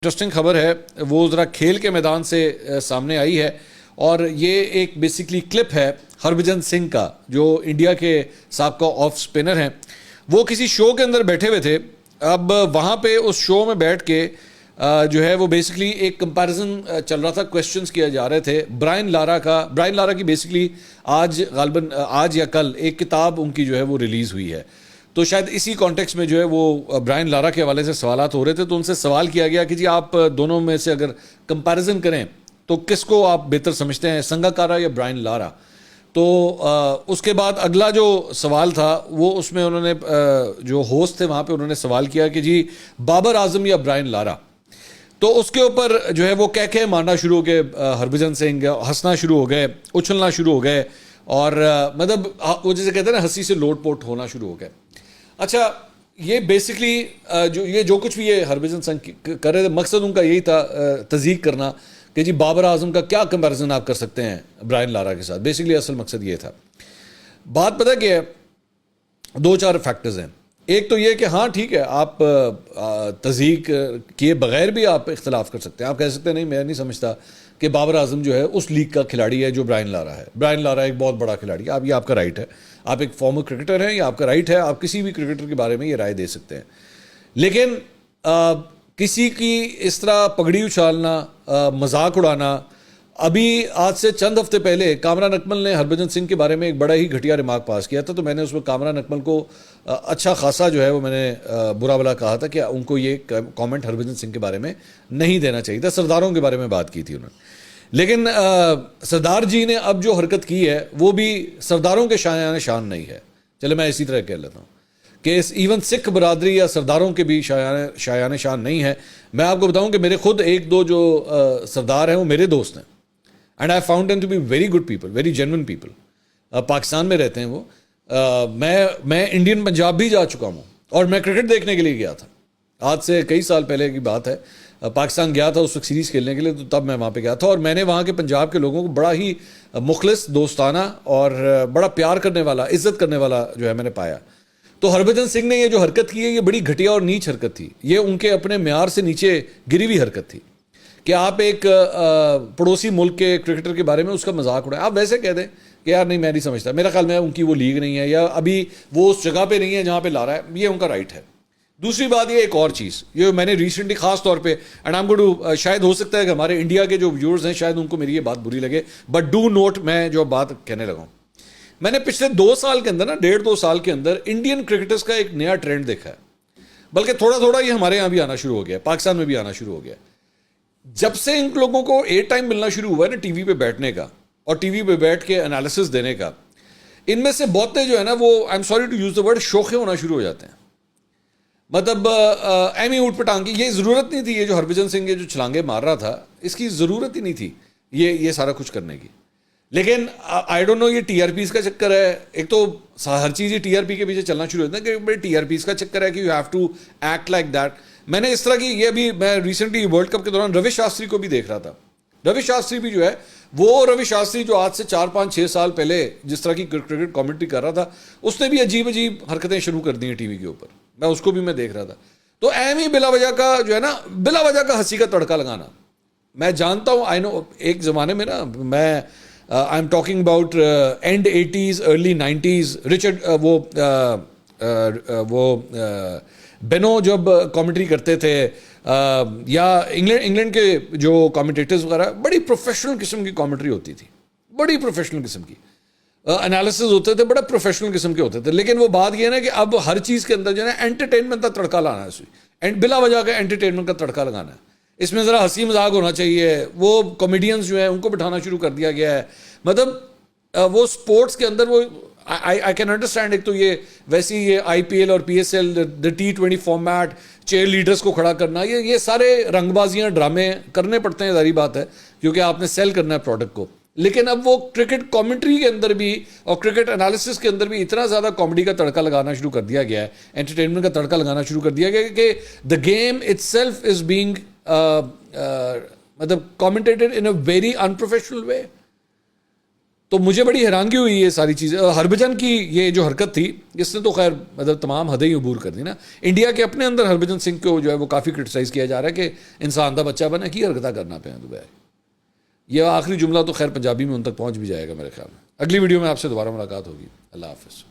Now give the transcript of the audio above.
Interesting خبر ہے وہ ذرا کھیل کے میدان سے سامنے آئی ہے اور یہ ایک بیسکلی کلپ ہے ہربھجن سنگھ کا جو انڈیا کے سابقہ آف سپنر ہیں. وہ کسی شو کے اندر بیٹھے ہوئے تھے. اب وہاں پہ اس شو میں بیٹھ کے جو ہے وہ بیسکلی ایک کمپیریزن چل رہا تھا, کویسچنز کیا جا رہے تھے برائن لارا کی بیسکلی آج غالباً آج یا کل ایک کتاب ان کی جو ہے وہ ریلیز ہوئی ہے. تو شاید اسی کانٹیکس میں جو ہے وہ برائن لارا کے حوالے سے سوالات ہو رہے تھے, تو ان سے سوال کیا گیا کہ جی آپ دونوں میں سے اگر کمپیریزن کریں تو کس کو آپ بہتر سمجھتے ہیں, سنگاکارا یا برائن لارا. تو اس کے بعد اگلا جو سوال تھا وہ اس میں انہوں نے جو ہوسٹ تھے وہاں پہ انہوں نے سوال کیا کہ جی بابر اعظم یا برائن لارا. تو اس کے اوپر جو ہے وہ کہہ مارنا شروع ہو گئے, ہربھجن سنگھ ہنسنا شروع ہو گئے, اچھلنا شروع ہو گئے, اور مطلب وہ جیسے کہتے ہیں نا ہنسی سے لوٹ پوٹ ہونا شروع ہو گئے. اچھا, یہ بیسکلی جو کچھ بھی یہ ہربھجن سنگھ کر رہے تھے مقصد ان کا یہی تھا تضحیق کرنا کہ جی بابر اعظم کا کیا کمپیریزن آپ کر سکتے ہیں برائن لارا کے ساتھ. بیسکلی اصل مقصد یہ تھا. بات پتہ کیا ہے, دو چار فیکٹرز ہیں. ایک تو یہ کہ ہاں ٹھیک ہے آپ تضحیق کیے بغیر بھی آپ اختلاف کر سکتے ہیں. آپ کہہ سکتے ہیں نہیں میں نہیں سمجھتا کہ بابر اعظم جو ہے اس لیگ کا کھلاڑی ہے جو برائن لارا ہے. برائن لارا ایک بہت بڑا کھلاڑی ہے, یہ آپ کا رائٹ ہے. آپ ایک فارمر کرکٹر ہیں, یہ آپ کا رائٹ ہے, آپ کسی بھی کرکٹر کے بارے میں یہ رائے دے سکتے ہیں. لیکن کسی کی اس طرح پگڑی اچھالنا, مذاق اڑانا, ابھی آج سے چند ہفتے پہلے کامران اکمل نے ہربھجن سنگھ کے بارے میں ایک بڑا ہی گھٹیا ریمارک پاس کیا تھا. تو میں نے اس میں کامران اکمل کو اچھا خاصا جو ہے وہ میں نے برا بلا کہا تھا کہ ان کو یہ کامنٹ ہربھجن سنگھ کے بارے میں نہیں دینا چاہیے تھا. سرداروں کے بارے میں بات کی تھی انہوں نے. لیکن سردار جی نے اب جو حرکت کی ہے وہ بھی سرداروں کے شان نہیں ہے. چلے میں اسی طرح کہہ لیتا ہوں کہ ایون سکھ برادری یا سرداروں کے بھی شایان شان نہیں ہے. میں آپ کو بتاؤں کہ میرے خود ایک دو جو سردار ہیں وہ میرے دوست ہیں, and I found them to be very good people, very genuine people. Pakistan میں رہتے ہیں وہ. میں انڈین پنجاب بھی جا چکا ہوں اور میں کرکٹ دیکھنے کے لیے گیا تھا. آج سے کئی سال پہلے کی بات ہے. پاکستان گیا تھا اس وقت سیریز کھیلنے کے لیے, تو تب میں وہاں پہ گیا تھا اور میں نے وہاں کے پنجاب کے لوگوں کو بڑا ہی مخلص, دوستانہ اور بڑا پیار کرنے والا, عزت کرنے والا جو ہے میں نے پایا. تو ہربھجن سنگھ نے یہ جو حرکت کی ہے یہ بڑی گھٹیا اور نیچ حرکت تھی. یہ ان کے اپنے معیار سے نیچے گری ہوئی حرکت تھی کہ آپ ایک پڑوسی ملک کے کرکٹر کے بارے میں اس کا مذاق اڑائیں. آپ ویسے کہہ دیں کہ یار نہیں میں نہیں سمجھتا, میرا خیال میں ان کی وہ لیگ نہیں ہے یا ابھی وہ اس جگہ پہ نہیں ہے جہاں پہ لا رہا ہے, یہ ان کا رائٹ ہے. دوسری بات یہ ایک اور چیز یہ میں نے ریسنٹلی خاص طور پہ and I am going to, شاید ہو سکتا ہے کہ ہمارے انڈیا کے جو ویورز ہیں شاید ان کو میری یہ بات بری لگے, بٹ ڈو نوٹ میں جو بات کہنے لگا ہوں. میں نے پچھلے 2 سال کے اندر نا 1.5-2 سال کے اندر انڈین کرکٹرز کا ایک نیا ٹرینڈ دیکھا ہے. بلکہ تھوڑا یہ ہمارے یہاں بھی آنا شروع ہو گیا, پاکستان میں بھی آنا شروع ہو گیا. جب سے ان لوگوں کو ایئر ٹائم ملنا شروع ہوا ہے نا ٹی وی پہ بیٹھنے کا اور ٹی وی پہ بیٹھ کے انالیسس دینے کا, ان میں سے بہتے جو ہے نا وہ I am sorry to use the word شوخے ہونا شروع ہو جاتے ہیں. مطلب ایمی اوٹ پٹانگ کی یہ ضرورت نہیں تھی. یہ جو ہربھجن سنگھ جو چھلانگے مار رہا تھا اس کی ضرورت ہی نہیں تھی یہ سارا کچھ کرنے کی. لیکن آئی ڈونٹ نو یہ ٹی آر پیز کا چکر ہے. ایک تو ہر چیز یہ ٹی آر پی کے پیچھے چلنا شروع ہوتا ہے کہ بڑے ٹی آر پیز کا چکر ہے کہ you have to act like that. میں نے اس طرح کی یہ ابھی میں ریسنٹلی ورلڈ کپ کے دوران روی شاستری کو بھی دیکھ رہا تھا. روی شاستری بھی جو ہے وہ روی شاستری جو آج سے 4-5-6 سال پہلے جس طرح کی کرکٹ کامنٹری کر رہا تھا اس نے بھی عجیب حرکتیں شروع کر دی ہیں ٹی وی کے اوپر. میں اس کو بھی میں دیکھ رہا تھا. تو اہم ہی بلا وجہ کا جو ہے نا بلا وجہ کا ہنسی کا تڑکا لگانا. میں جانتا ہوں آئی نو ایک زمانے میں نا میں I am talking about and 80s early 90s Richard وہ بینو جب کامنٹری کرتے تھے یا انگلینڈ کے جو کامنٹیٹرز وغیرہ, بڑی پروفیشنل قسم کی کامنٹری ہوتی تھی, بڑی پروفیشنل قسم کی انالیسز ہوتے تھے, بڑا پروفیشنل قسم کے ہوتے تھے. لیکن وہ بات یہ ہے نا کہ اب ہر چیز کے اندر جو ہے نا انٹرٹینمنٹ کا تڑکا لانا ہے, اینڈ بلا وجہ کا انٹرٹینمنٹ کا تڑکا لگانا ہے. اس میں ذرا ہنسی مذاق ہونا چاہیے. وہ کامیڈینز جو ہیں ان کو بٹھانا شروع کر دیا گیا ہے. مطلب وہ سپورٹس کے اندر وہ آئی کین انڈرسٹینڈ. ایک تو یہ ویسی یہ آئی پی ایل اور پی ایس ایل دا T20 فارمیٹ, چیئر لیڈرز کو کھڑا کرنا, یہ سارے رنگ بازیاں ڈرامے کرنے پڑتے ہیں, ظاہری بات ہے کیونکہ آپ نے سیل کرنا ہے پروڈکٹ کو. لیکن اب وہ کرکٹ کامنٹری کے اندر بھی اور کرکٹ انالیسس کے اندر بھی اتنا زیادہ کامیڈی کا تڑکا لگانا شروع کر دیا گیا ہے, انٹرٹینمنٹ کا تڑکا لگانا شروع کر دیا گیا ہے کہ the game it self is being مطلب کامنٹیٹڈ ان اے ویری انپروفیشنل وے. تو مجھے بڑی حیرانگی ہوئی یہ ساری چیزیں. ہربھجن کی یہ جو حرکت تھی اس نے تو خیر مطلب تمام حدیں ہی عبور کر دی نا. انڈیا کے اپنے اندر ہربھجن سنگھ کو جو ہے وہ کافی کرٹیسائز کیا جا رہا ہے کہ انسان دا بچہ بنا کی حرکتہ کرنا پہ دبئی. یہ آخری جملہ تو خیر پنجابی میں ان تک پہنچ بھی جائے گا میرے خیال میں. اگلی ویڈیو میں آپ سے دوبارہ ملاقات ہوگی. اللہ حافظ.